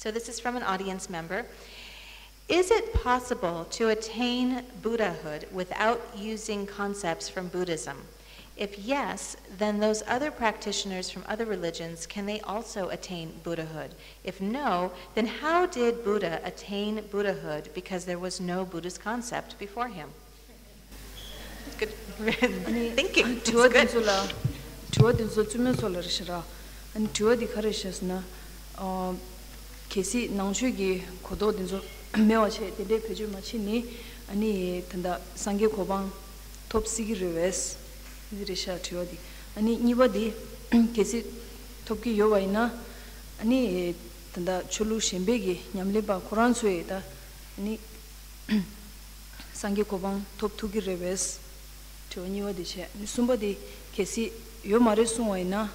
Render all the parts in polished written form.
So this is from an audience member. Is it possible to attain Buddhahood without using concepts from Buddhism? If yes, then those other practitioners from other religions, can they also attain Buddhahood? If no, then how did Buddha attain Buddhahood? Because there was no Buddhist concept before him. Good thinking. It's good. Kesi nangshugi kodo dinzo mewache dede peju machini ani tanda sangye kobang top sigi reves dirisha tiodi ani nibadi kesi topki yowaina ani tanda chulu shembegi nyamleba Quran suye da ani sangye kobang top tugi reves tio nibadi che sumbadi kesi yomare suwaina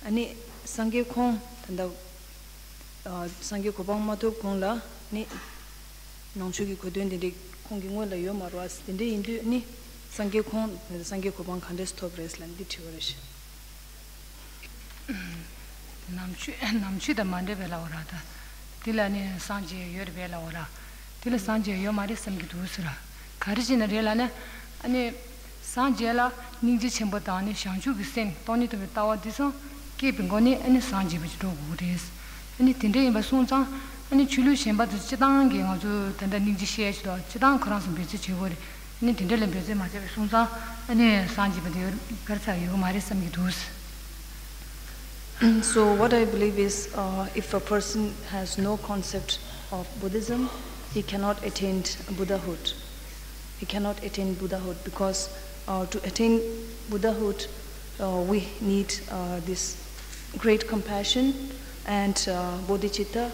ani sangye kong tanda sangye kobang matop kong la ni nangchugi koduen dinde kongi ngwa la yo marwas dinde indu ni sangye kong sangye kobang khande stop reslan di thiwarish namchu da mande bela ora da tilani sangye yor bela ora tila sangye yo mari samgi dusra kharijina rela ne ani sangye la ningji chembo ta ni shangju gi sen toni to tawa diso ke bingoni ani sangye bi do gures ani tinde ba sonza ani chulu shemba de chidang ge ngo tanda ningji she chi do chidang khran sum bi chi chewori ani tinde le be ma je sonza ani sanji ba de garcha yo mari sam gi dus. So what I believe is if a person has no concept of Buddhism, he cannot attain Buddhahood. He cannot attain Buddhahood because to attain Buddhahood we need this great compassion and bodhicitta.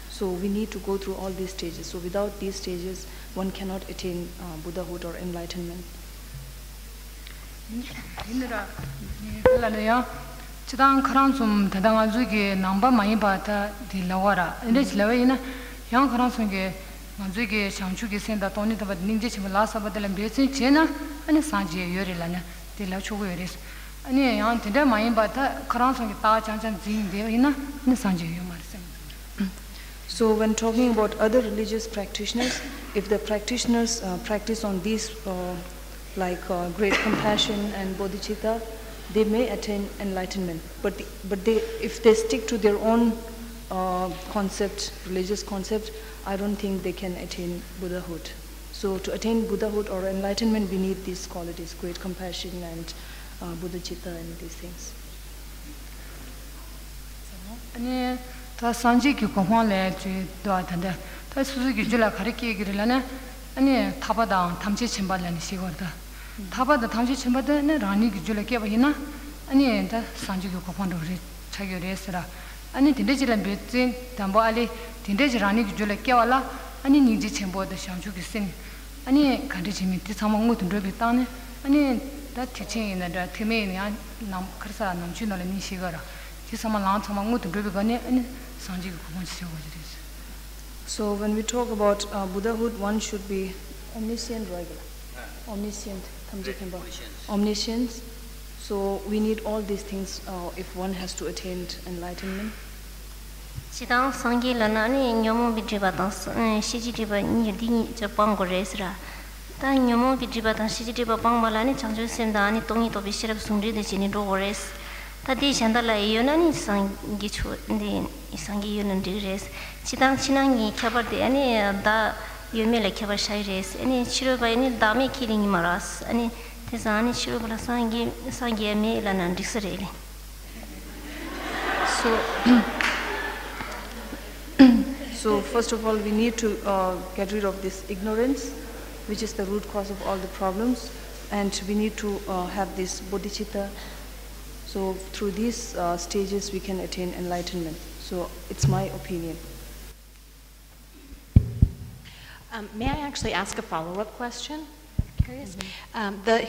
So we need to go through all these stages. So without these stages, one cannot attain Buddhahood or enlightenment. Chidang kharang sum tadang azu ge namba mai ba ta di lawara inde chilawe ina yang kharang sum ge azu ge shangchu ge senda toni ta bad ningje chim la sa badal be chen chena ani sanje yore la na di la chogo yore ani yang tinde mai ba ta kharang sum ge ta chang chang jing de ina ni sanje yo mar sem. So when talking about other religious practitioners, if the practitioners practice on these like great compassion and bodhicitta, they may attain enlightenment. But if they stick to their own concept, religious concept, I don't think they can attain Buddhahood. So to attain Buddhahood or enlightenment, we need these qualities: great compassion and bodhicitta and these things. Ani ta sanji ki ko hwan le ju do atanda ta suzu gi jula khari ki gi la na ani tabada tamche chimba la ni sigorda tabada tamche chimba de ne rani gi jula ke ba hina ani ta sanji ki ko hwan do re chagyo re sra ani tinde jila be tin tambo ali tinde ji rani gi jula ke wala ani ni ji chimbo de shangju gi sin ani khande chimi ti samang mo tun do be ta ne ani ta teaching na da thime ni nam kharsa nam chu na le ni sigara So when we talk about Buddhahood, one should be omniscient, regular, omniscient, omniscience. So we need all these things if one has to attain enlightenment. Chidang sangi lana ni nyomo bidriba tang shiji driba ni di je pang go resra ta nyomo bidriba tang shiji driba pang mala ni changju senda ni tongi to bishirab sungri de chini ro res ta di chandala yona ni sangi chu ni sangi yona di res chidang chinangi khabar de ani da yomela khabar shai res ani chiro ba ni dame kiling maras ani tesani chiro bala sangi me lana disrele. So first of all, we need to get rid of this ignorance, which is the root cause of all the problems, and we need to have this bodhicitta. So through these stages, we can attain enlightenment. So it's my opinion. May I actually ask a follow-up question? Curious.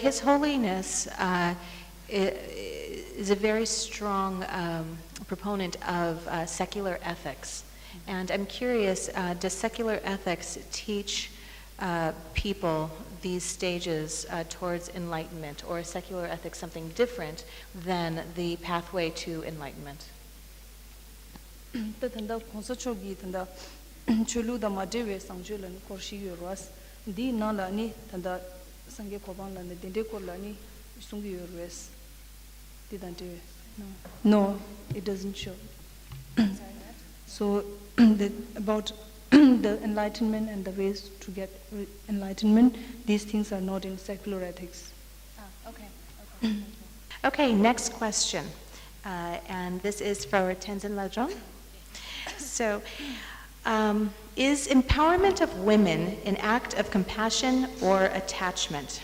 His Holiness is a very strong proponent of secular ethics. And I'm curious, does secular ethics teach people these stages towards enlightenment, or is secular ethics something different than the pathway to enlightenment? the tanda consochogi tanda chulu da madewe sangjulan korshi yorwas di nala ni tanda sange kobang la dende kola ni sungi yorwes didante no it doesn't show so about the enlightenment and the ways to get enlightenment, these things are not in secular ethics. Okay, next question. And this is for Tenzin Lajong. So, is empowerment of women an act of compassion or attachment?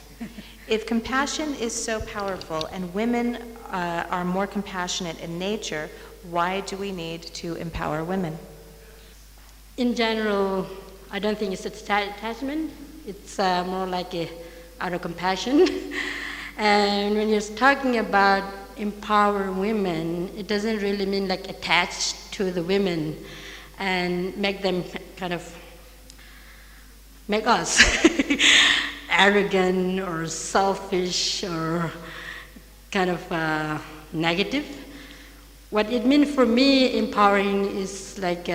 If compassion is so powerful and women are more compassionate in nature, why do we need to empower women? In general, I don't think it's attachment. It's more like out of compassion. And when you're talking about empower women, it doesn't really mean like attached to the women and make them kind of make us arrogant or selfish or kind of negative. What it means for me, empowering is like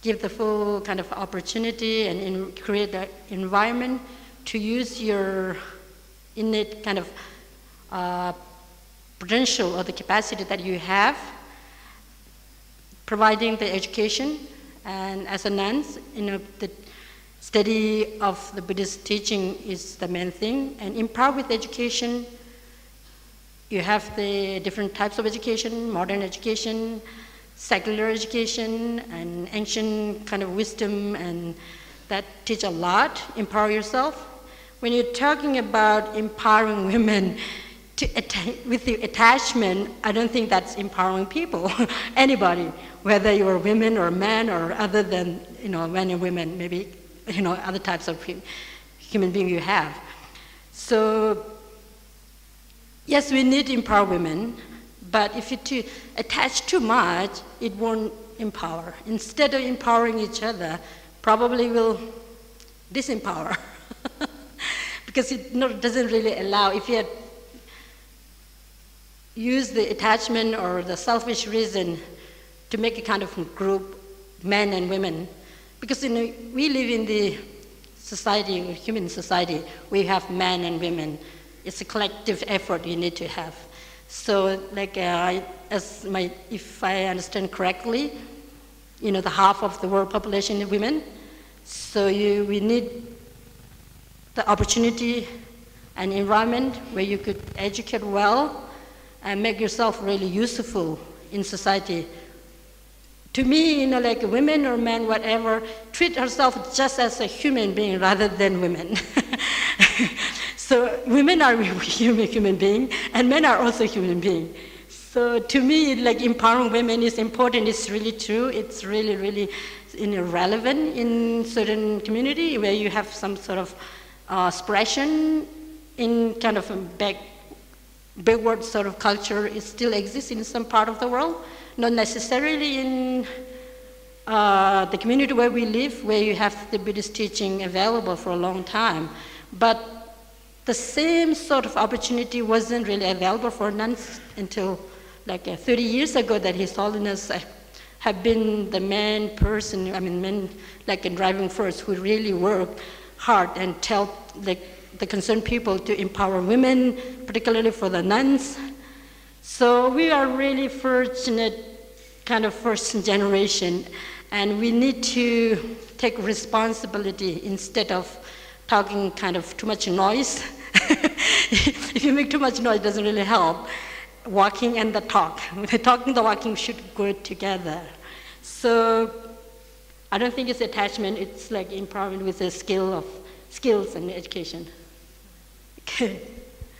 give the full kind of opportunity and create the environment to use your innate kind of potential or the capacity that you have, providing the education. And as a nun, the study of the Buddhist teaching is the main thing. And empowered with education, you have the different types of education, modern education, secular education, and ancient kind of wisdom, and that teach a lot. Empower yourself. When you're talking about empowering women with the attachment, I don't think that's empowering people, anybody, whether you're women or men or other than men and women, maybe other types of human being you have. So yes, we need to empower women. But if you attach too much, it won't empower. Instead of empowering each other, probably will disempower. Because it doesn't really allow, if you use the attachment or the selfish reason to make a kind of group, men and women, because we live in the society, human society, we have men and women. It's a collective effort you need to have. So, like, if I understand correctly, the half of the world population is women. So we need the opportunity and environment where you could educate well and make yourself really useful in society. To me, like women or men, whatever, treat ourselves just as a human being rather than women. So women are human beings, and men are also human beings. So to me, like empowering women is important. It's really true. It's really, really relevant in certain community where you have some sort of expression in kind of a backward sort of culture. It still exists in some part of the world, not necessarily in the community where we live, where you have the Buddhist teaching available for a long time. But the same sort of opportunity wasn't really available for nuns until like 30 years ago that His Holiness have been the main person, men like in driving force who really work hard and tell the concerned people to empower women, particularly for the nuns. So we are really fortunate kind of first generation, and we need to take responsibility instead of talking kind of too much noise. If you make too much noise, it doesn't really help. Walking and the talk. The talking and the walking should go together. So I don't think it's attachment, it's like empowerment with the skills and education. Okay.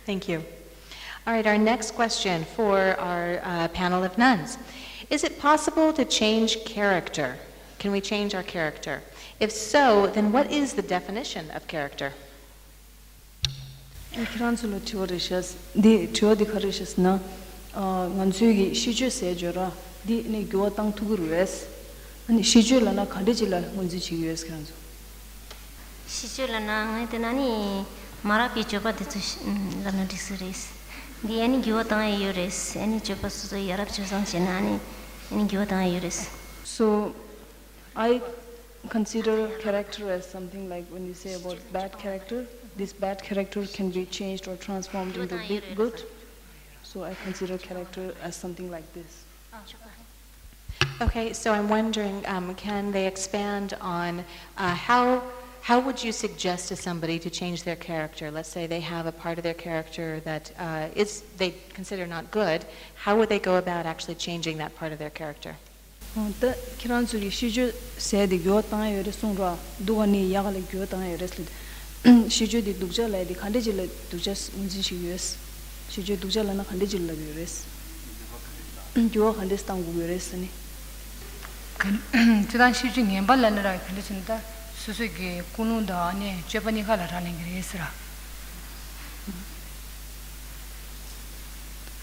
Thank you. All right, our next question for our panel of nuns. Is it possible to change character? Can we change our character? If so, then what is the definition of character? Kiransulo Tiorishas, the Tiodicharishas na Mansugi, Shiju Sejora, the Neguatang Tugurues, and Shijulana Kadijila Munzichi US Kanzo. Shijulana, Tenani, Marapi Jopa Lana Disiris. The any Guatang Uris, any Jopas Yarab Chuzan Chenani, 니 교당 유레스. So I consider character as something like when you say about bad character, this bad character can be changed or transformed into good. So I consider character as something like this. Okay, so I'm wondering, can they expand on how would you suggest to somebody to change their character? Let's say they have a part of their character that they consider not good. How would they go about actually changing that part of their character? The kiranzuri shiju said the gyotang yore sungra duani yagle gyotang yore slid shiju di dugja la di khandiji la dugja unjin shi yus shiju dugja la na khandiji la yures gyo khandis tang gu yures ni 지단 시중 년발라라 근데진다 수수기 군운다 아니 제번이 가라라는 게 있으라.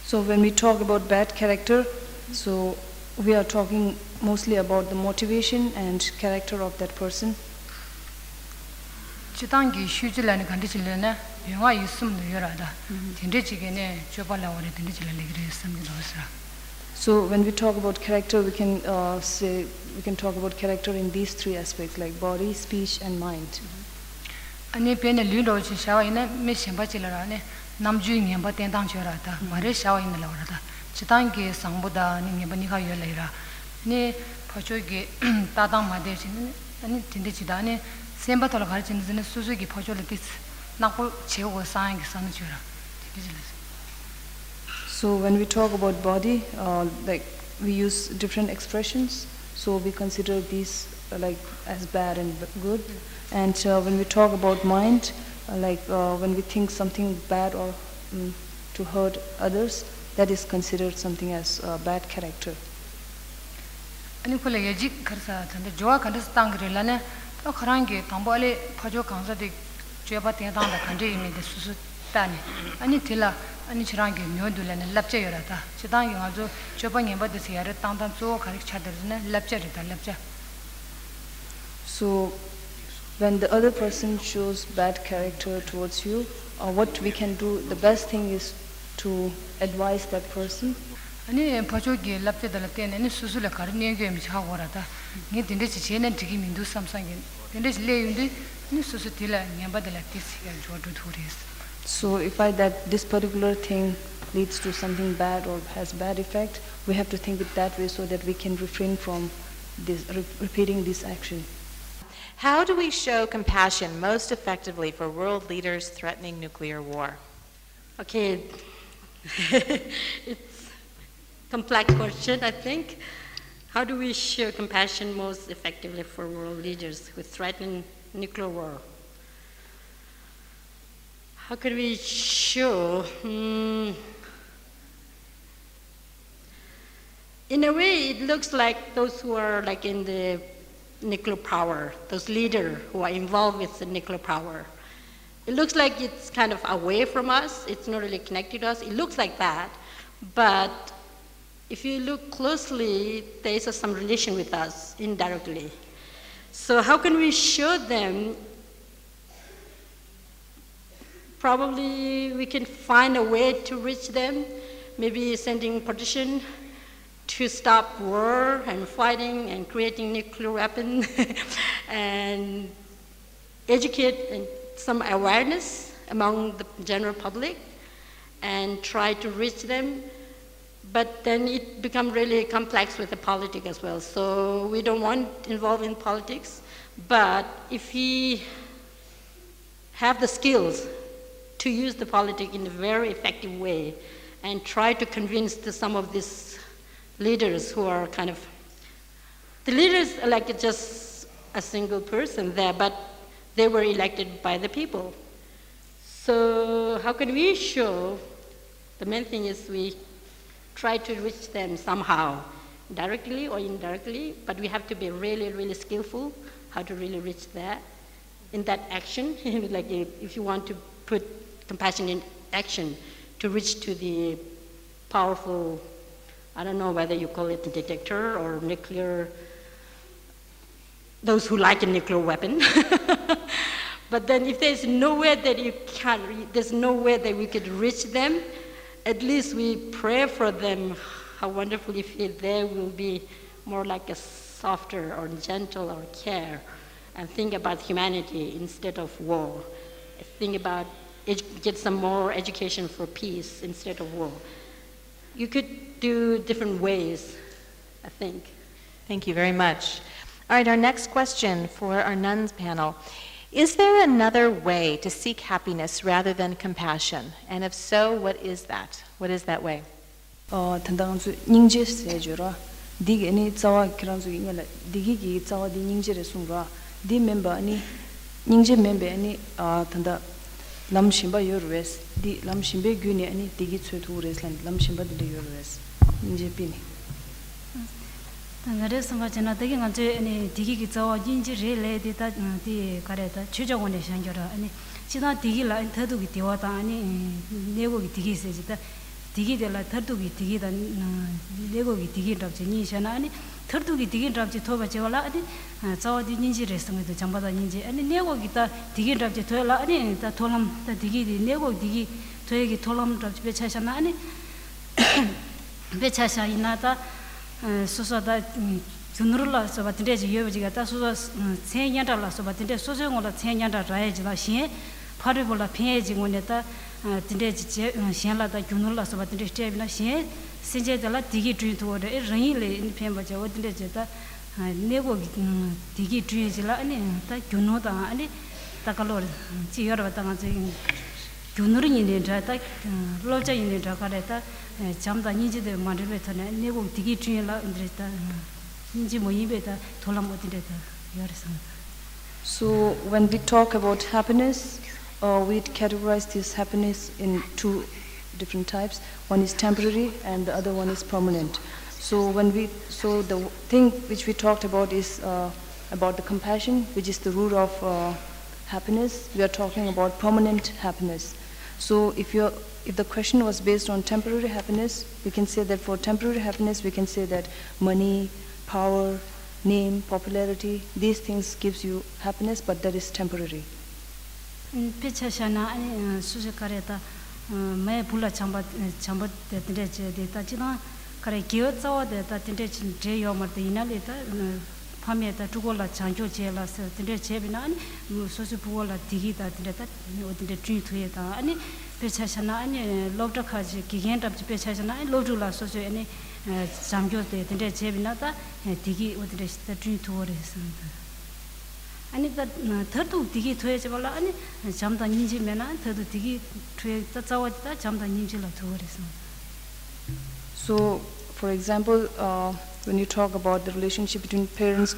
So when we talk about bad character, so we are talking mostly about the motivation and character of that person. 지단기 휴질라는 간디질려나 영화 있으면 요라다. 진짜지게네 줘발라오래 된지질라는 게 있습니다. So when we talk about character, we can talk about character in these three aspects, like body, speech, and mind. 아니 변에 류로지 샤와이나 메신바질라라네 남주인 년바 땡당줘라다. 말에 샤와이나 라오라다. 지단기 상보다 님바니가 열래라. 네 퍼조기 따당 마데지는 아니 진짜지다네 셈바토라 가르치는 수수기 퍼조를 뜻 나고 제고 상이 상주라. So when we talk about body, like we use different expressions. So we consider these like as bad and good. And when we talk about mind, when we think something bad or to hurt others, that is considered something as bad character. 아니 콜레 예직 가르사 근데 조아 간데스 땅그릴라네 또 그런게 담보알에 파조 강사데 죄바 땡당다 간제 이미데 수수 따니 아니 딜라 아니 지랑게 묘둘레네 랍제여라다 지당 영아조 저번 예바데스 야르 땅땅 조 가릭 차더네 랍제르다 랍제. So when the other person shows bad character towards you, what we can do, the best thing is to advise that person. 아니 파조기 랍제들 때는 수수를 가르니게 미하고라다 니 딘데지 제는 되게 민두 삼상게 딘데지 레윤데 니 수수 딜라 냠바들 티스가 조도 토리스. So if that this particular thing leads to something bad or has bad effect, we have to think it that way so that we can refrain from this repeating this action. How do we show compassion most effectively for world leaders threatening nuclear war? Okay, it's a complex question, I think. How do we show compassion most effectively for world leaders who threaten nuclear war? How could we show? In a way, it looks like those who are like in the nuclear power, those leaders who are involved with the nuclear power. It looks like it's kind of away from us. It's not really connected to us. It looks like that. But if you look closely, there is some relation with us indirectly. So how can we show them? Probably we can find a way to reach them, maybe sending petition to stop war and fighting and creating nuclear weapons and educate some awareness among the general public and try to reach them. But then it becomes really complex with the politics as well. So we don't want involved in politics. But if we have the skills to use the politics in a very effective way and try to convince some of these leaders who are kind of, the leaders are like just a single person there, but they were elected by the people. So how can we show, the main thing is we try to reach them somehow, directly or indirectly, but we have to be really, really skillful how to really reach that, in that action. Like if you want to put compassion in action to reach to the powerful, I don't know whether you call it a detector or nuclear, those who like a nuclear weapon. But then if there's nowhere that you can, there's nowhere that we could reach them, at least we pray for them how wonderful if there will be more like a softer or gentle or care, and think about humanity instead of war. Think about get some more education for peace instead of war. You could do different ways, I think. Thank you very much. All right, our next question for our nuns panel. Is there another way to seek happiness rather than compassion? And if so, what is that? What is that way? 단당수 닝제 세주라 디게니 자와 키랑수 이ngala 디기기 자와 디 닝제레 숭라 디 멤버 아니 닝제 멤버 아니 단다 람심바 요르웨스 디 람심베 규니 아니 디기 츠투레슬란 람심바 디 요르웨스 닝제 피니 당가레 선가잖아 되게 간제 아니 디기기 자와 닝제 레레 디다 디 가레다 최저원에 상겨라 아니 지나 디기라 더두기 디와다 아니 내고기 디기 세지다 디기들라 터두기 디기다 레고기 디기랍지 니샤나 아니 터두기 디기랍지 토바지올라 아니 자와디 닌지레 성에도 장바다 닌지 아니 내고기다 디기랍지 토라 아니 다 토람 다 디기디 내고 디기 토에기 토람랍지 베차샤나 아니 베차샤 이나다 소소다 준르라 소바티레지 요비지가 다 소소 세년달라 소바티레 소소고라 세년달 라이지라 신 파르볼라 피에지고네다 tindeji shenla da gyunula so ba tinde stebina shen sinje dala digi drin to de rin le in phemba je o tindeji da nego digi drin ji la ani da gyunu da ani ta kalor ji yor ba ta nga ji gyunuri ni ne da lo ja yin ne da ka da jam da ni ji de ma de be thane nego digi drin la indre da ni ji mo yin be da tholam o tinde da yor sa. So when we talk about happiness, we categorize this happiness in two different types. One is temporary and the other one is permanent. So the thing which we talked about is about the compassion, which is the root of happiness. We are talking about permanent happiness. So if the question was based on temporary happiness, we can say that for temporary happiness we can say that money, power, name, popularity, these things gives you happiness, but that is temporary. Pichashana ani sujakareta me pula chamba de de ta china kare kyo tsawa de ta tinde je yo mar de ina le ta phame ta tugola changjo je la se tinde je bina ani sosu pugola digi ta tinde ta o tinde trin thuye ta ani pichashana ani lobda khaji kigen tap pichashana ani lobdula sosu ani changjo de tinde je bina ta digi o tinde ta trin thuore sa 아니 더도 디기 토해지 몰라 아니 잠다 닌지면아 더도 디기 토해 자와다 잠다 닌지라 토어리서. So for example, when you talk about the relationship between parents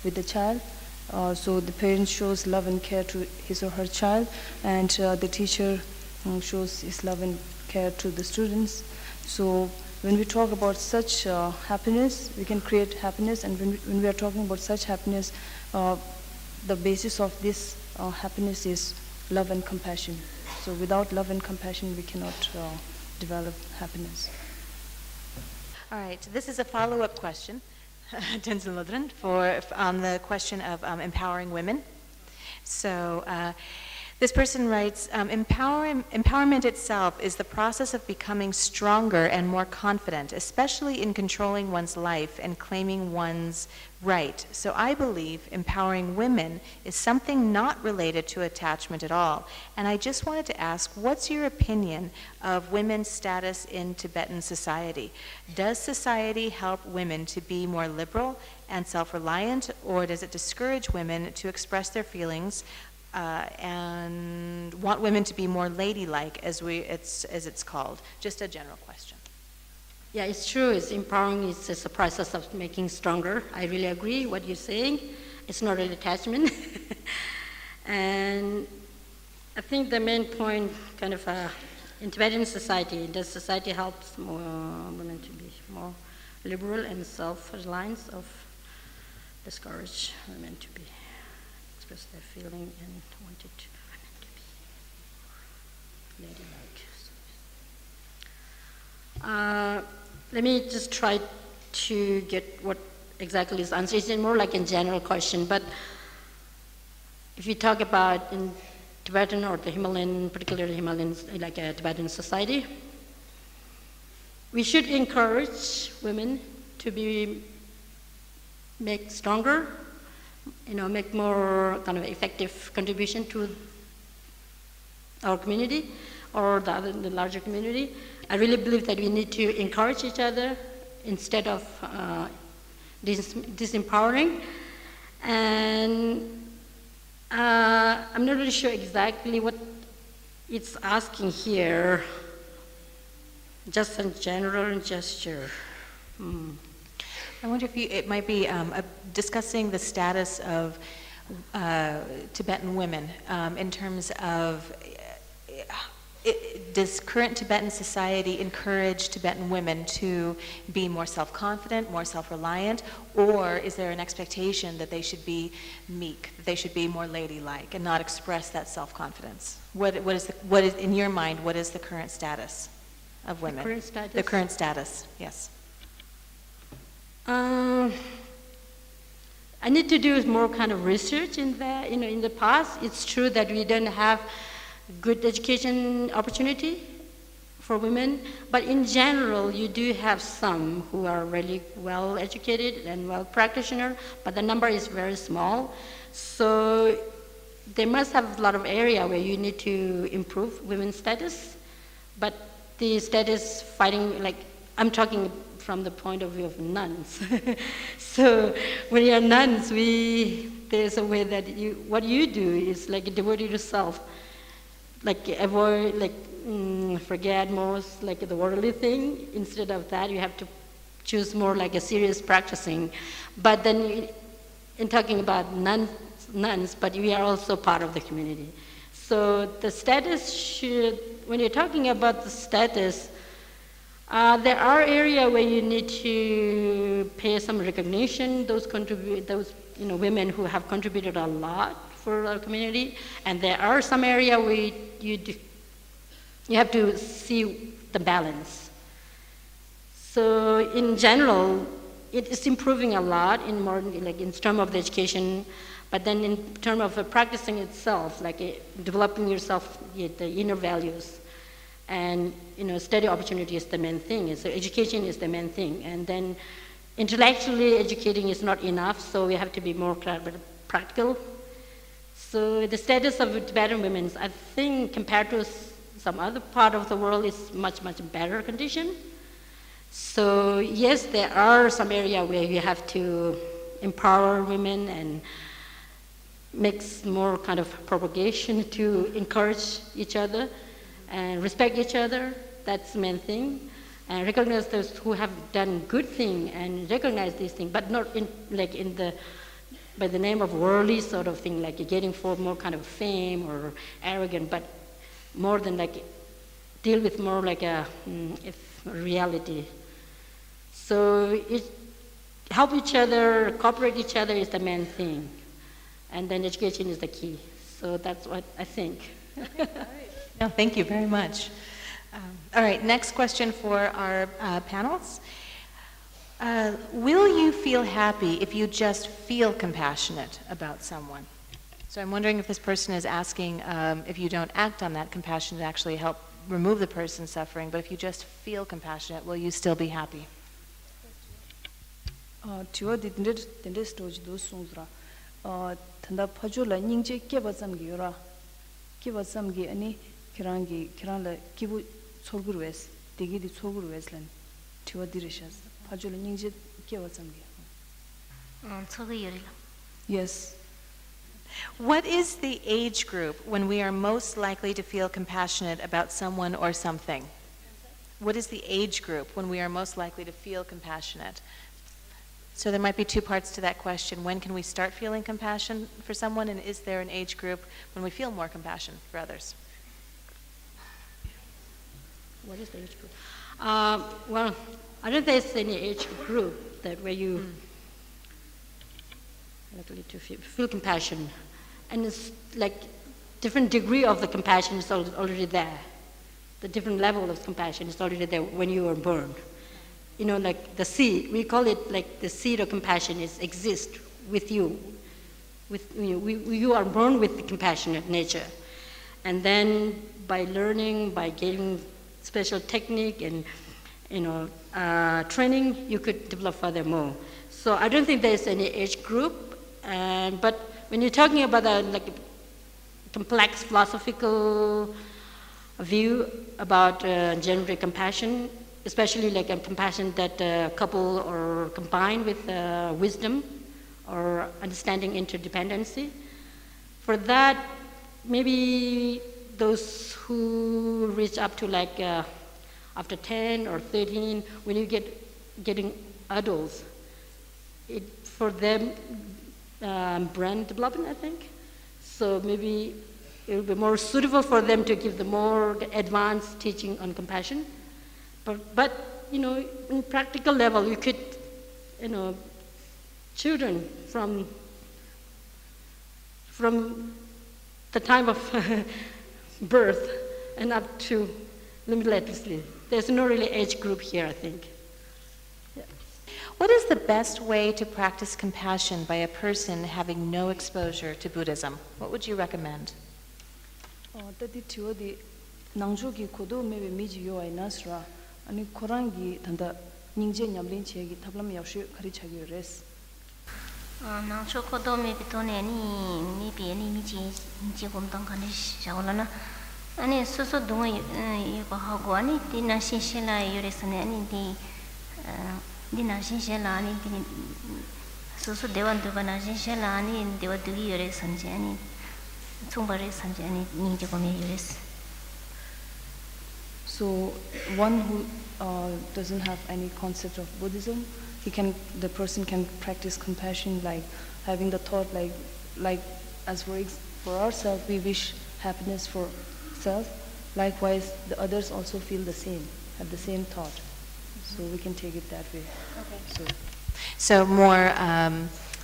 with the child, so the parent shows love and care to his or her child, and the teacher shows his love and care to the students. So when we talk about such happiness, we can create happiness, and when we are talking about such happiness, the basis of this happiness is love and compassion. So without love and compassion, we cannot develop happiness. All right, this is a follow-up question, Tenzin Lodren, on the question of empowering women. So this person writes, empowerment itself is the process of becoming stronger and more confident, especially in controlling one's life and claiming one's right. So I believe empowering women is something not related to attachment at all. And I just wanted to ask, what's your opinion of women's status in Tibetan society? Does society help women to be more liberal and self-reliant, or does it discourage women to express their feelings and want women to be more ladylike, as it's called? Just a general question. Yeah, it's true. It's empowering. It's a process of making stronger. I really agree what you're saying. It's not an attachment. And I think the main point, kind of, in Tibetan society, does society help more women to be more liberal and self-reliant, of discourage women to be express their feeling and wanted women to be ladylike. Let me just try to get what exactly is the answer. It's more like a general question, but if you talk about in Tibetan or the Himalayan, particularly Himalayan, like a Tibetan society, we should encourage women to make stronger, make more kind of effective contribution to our community or the larger community. I really believe that we need to encourage each other instead of disempowering. And I'm not really sure exactly what it's asking here, just a general gesture. I wonder if it might be discussing the status of Tibetan women in terms of does current Tibetan society encourage Tibetan women to be more self-confident, more self-reliant, or is there an expectation that they should be meek, that they should be more ladylike and not express that self-confidence? What is in your mind, what is the current status of women? The current status? The current status, yes. I need to do more kind of research in that. In the past, it's true that we don't have good education opportunity for women, but in general, you do have some who are really well educated and well practitioner, but the number is very small. So they must have a lot of area where you need to improve women's status, but the status fighting, like I'm talking from the point of view of nuns. So when you're nuns, there's a way that what you do is like devote yourself, like avoid, forget most like the worldly thing. Instead of that, you have to choose more like a serious practicing. But then in talking about nuns, but we are also part of the community. So the status should, when you're talking about the status, there are areas where you need to pay some recognition. Those women who have contributed a lot for our community, and there are some areas where you have to see the balance. So in general, it is improving a lot in terms of the education, but then in terms of practicing itself, developing yourself, the inner values. And study opportunity is the main thing. So education is the main thing. And then intellectually educating is not enough, so we have to be more practical. So the status of Tibetan women, I think, compared to some other part of the world, is much, much better condition. So yes, there are some areas where you have to empower women and make more kind of propagation to encourage each other and respect each other. That's the main thing. And recognize those who have done good thing and recognize these things, but not by the name of worldly sort of thing, like getting for more kind of fame or arrogant, but more than deal with more like a reality. So help each other, cooperate each other is the main thing. And then education is the key. So that's what I think. No, thank you very much. All right, next question for our panels. Will you feel happy if you just feel compassionate about someone? So I'm wondering if this person is asking if you don't act on that compassion to actually help remove the person's suffering, but if you just feel compassionate, will you still be happy? Yes. What is the age group when we are most likely to feel compassionate about someone or something? What is the age group when we are most likely to feel compassionate? So there might be two parts to that question. When can we start feeling compassion for someone, and is there an age group when we feel more compassion for others? What is the age group? Well, I don't think there's any age group that where you likely to feel compassion, and it's like different degree of the compassion is already there. The different level of compassion is already there when you were born. Like the seed, we call it like the seed of compassion exists with you. You are born with the compassionate nature, and then by learning, by getting special technique and training, you could develop furthermore. So I don't think there's any age group. But when you're talking about a complex philosophical view about gender compassion, especially like a compassion that couple or combine with wisdom or understanding interdependency, for that, maybe those who reach up to after 10 or 13, when you getting adults, for them, brain development, I think. So maybe it will be more suitable for them to give the more advanced teaching on compassion. But in practical level, you could, children from the time of birth and up to limitlessly. There's no really age group here, I think. Yeah. What is the best way to practice compassion by a person having no exposure to Buddhism? What would you recommend? Tadi tiwadi nangjogi kodo mewe miji yo ay nasra ani korangi tanda ningje nyamlin chegi tablam yawshi khari chagi res. nangcho kodo me bitone ni mi bi ni mi ji gom dang kan shaolana ani so dunga yuko hago ani di na shin shin la yuresane ani di na shin shin la ani di so dewan du na shin shin la ani dewa du yuresane ani 총발의 산재니 닝지고미 유레스. So one who doesn't have any concept of Buddhism, the person can practice compassion, like having the thought, like as for ourselves, we wish happiness for self. Likewise, the others also feel the same, have the same thought. So we can take it that way. Okay. So more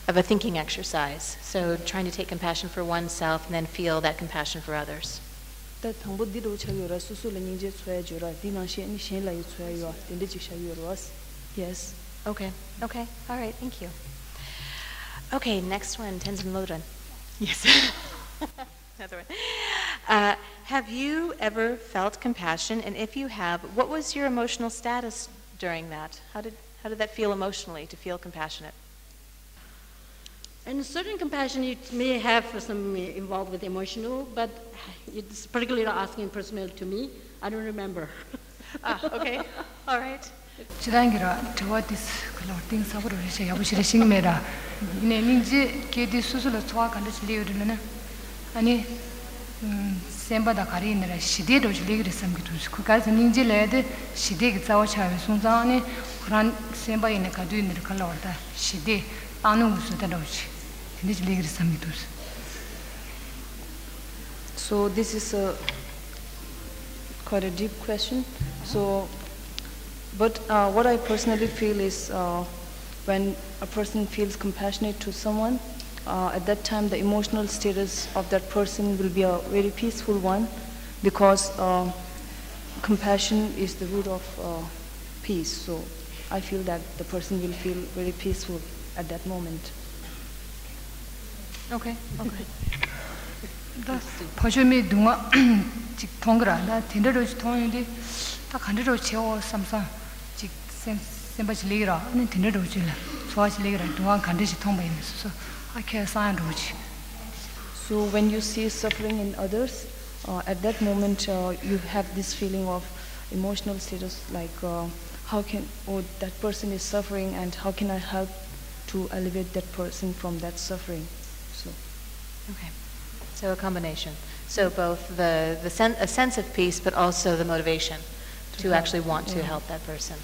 of a thinking exercise. So trying to take compassion for oneself and then feel that compassion for others. Yes. Okay. Okay. All right. Thank you. Okay. Next one, Tenzin Lodren. Yes. Another one. Have you ever felt compassion? And if you have, what was your emotional status during that? How did that feel emotionally to feel compassionate? And certain compassion, it may have some involved with emotional, but it's particularly asking personal to me. I don't remember. Okay. All right. 지단기라 저와디스 클로팅 사브로 리시 야부시레 싱메라 네 닝지 게디 수술로 좋아 간다지 리우르네 아니 셈바다 가리느라 시데로 리그리 삼기도 그까지 닝지 레데 시데기 자와차에 송자니 그런 셈바이네 가두이네 칼라와다 시데 아는 우스다로지 So this is quite a deep question. So, but what I personally feel is when a person feels compassionate to someone, at that time the emotional status of that person will be a very peaceful one, because compassion is the root of peace. So I feel that the person will feel very peaceful at that moment. Okay. Okay. 다 버저미 동아 직 통그라 나 딘데로 통인데 다 간데로 채워 삼사 직 셈바지 리라 아니 딘데로 줄라 좋아지 리라 동안 간데시 통바이면서 아케 사안로지. So when you see suffering in others, at that moment you have this feeling of emotional status, like that person is suffering and how can I help to elevate that person from that suffering. Okay. So a combination. So both a sense of peace, but also the motivation to actually want to help that person.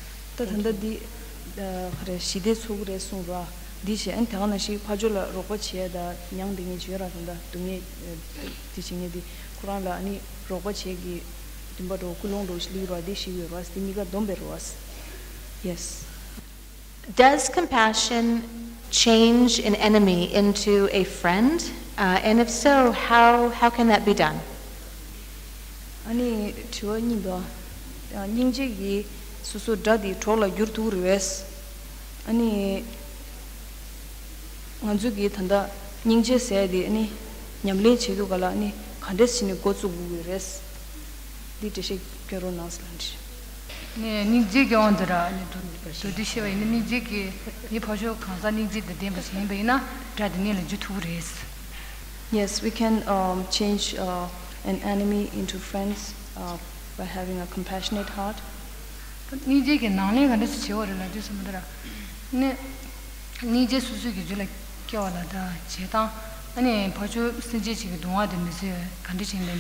Yes. Does compassion change an enemy into a friend? And if so, how can that be done? 아니 저니도 닝제기 수수 다디 trola yurtu르웨스 아니 만주기 탄다 닝제 세디 아니 냠레 체도 갈라 아니 칸데스니 고츠구레스 디테시 케로나슬란지 네 닝지게 온더라 도디시와 있는 닝지게 이 보조 강사 닝지데 뎀버스 힘베이나 다드니를 주투브레스. Yes, we can change an enemy into friends by having a compassionate heart. 닝지게 나네 간데서 지워를 주스무더라. 네 닝제 수수기 줄에 껴라다 제다 아니 보조 신지지가 동화되면서 간데진데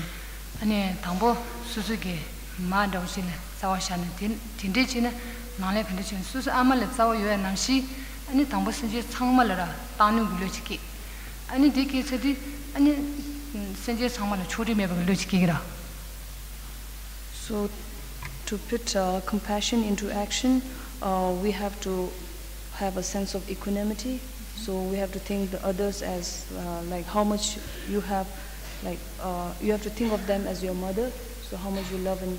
아니 당보 수수기 마다우시네 사와샤네 딘데지네 나래 간데진 수수 아말레 사와요에 남시 아니 당보 신지 창말라 따누 불려지기 아니 디케서디 아니 신지 창말라 초리메버 불려지기라. So to put compassion into action, we have to have a sense of equanimity. So we have to think the others as like how much you have, like you have to think of them as your mother. So how much you love and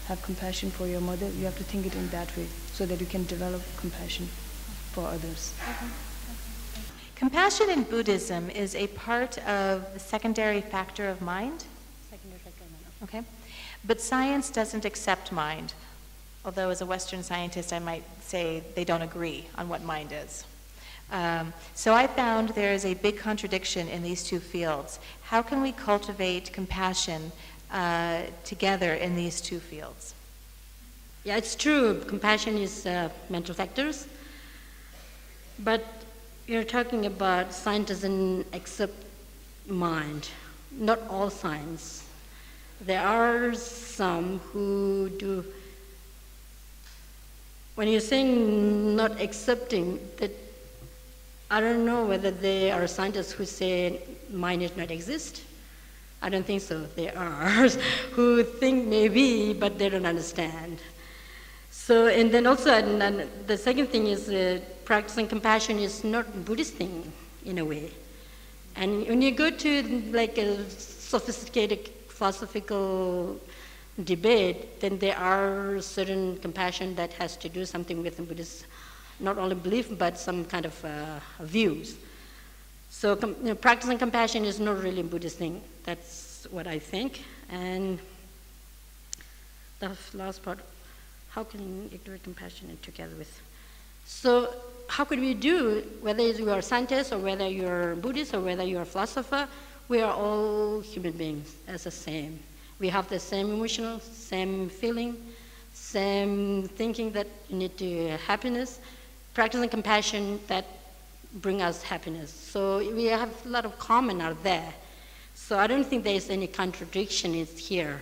have compassion for your mother, you have to think it in that way so that you can develop compassion for others. Compassion in Buddhism is a part of the secondary factor of mind. Okay. But science doesn't accept mind, although as a Western scientist I might say they don't agree on what mind is. So I found there is a big contradiction in these two fields. How can we cultivate compassion together in these two fields? Yeah, it's true. Compassion is mental factors. But you're talking about science doesn't accept mind. Not all science. There are some who do. When you're saying not accepting, that I don't know whether there are scientists who say mind does not exist. I don't think so. There are who think maybe, but they don't understand. So, and then also, and the second thing is practicing compassion is not a Buddhist thing in a way. And when you go to like a sophisticated philosophical debate, then there are certain compassion that has to do something with the Buddhist, not only belief, but some kind of views. So practicing compassion is not really a Buddhist thing. That's what I think. And the last part, how can you integrate compassion together with? So how could we do, whether you are a scientist or whether you're Buddhist or whether you're a philosopher, we are all human beings as the same. We have the same emotional, same feeling, same thinking that you need to happiness, practicing compassion that bring us happiness. So we have a lot of common out there. So I don't think there is any contradiction here.